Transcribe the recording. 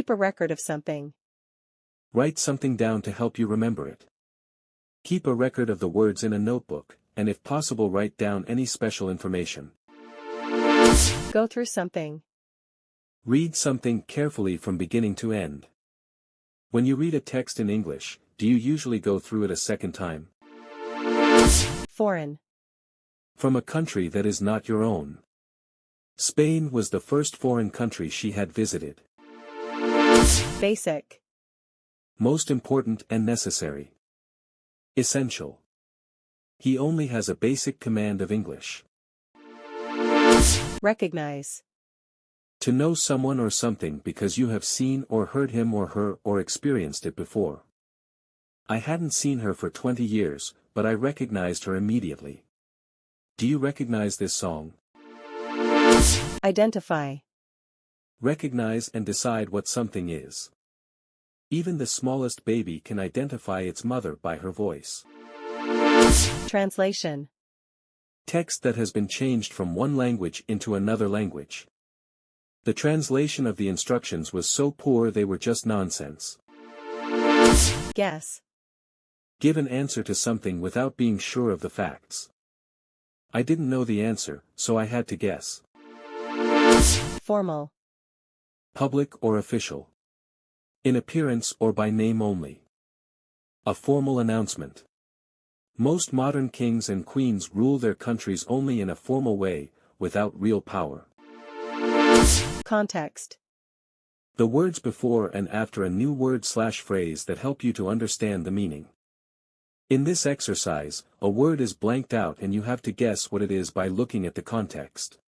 Keep a record of something. Write something down to help you remember it. Keep a record of the words in a notebook, and if possible write down any special information. Go through something. Read something carefully from beginning to end. When you read a text in English, do you usually go through it a second time? Foreign. From a country that is not your own. Spain was the first foreign country she had visited. Basic. Most important and necessary. Essential. He only has a basic command of English. Recognize. To know someone or something because you have seen or heard him or her or experienced it before. I hadn't seen her for 20 years, but I recognized her immediately. Do you recognize this song? Identify. Recognize and decide what something is. Even the smallest baby can identify its mother by her voice. Translation. Text that has been changed from one language into another language. The translation of the instructions was so poor they were just nonsense. Guess. Give an answer to something without being sure of the facts. I didn't know the answer, so I had to guess. Formal. Public or official. In appearance or by name only. A formal announcement. Most modern kings and queens rule their countries only in a formal way, without real power. Context. The words before and after a new word/phrase that help you to understand the meaning. In this exercise, a word is blanked out and you have to guess what it is by looking at the context.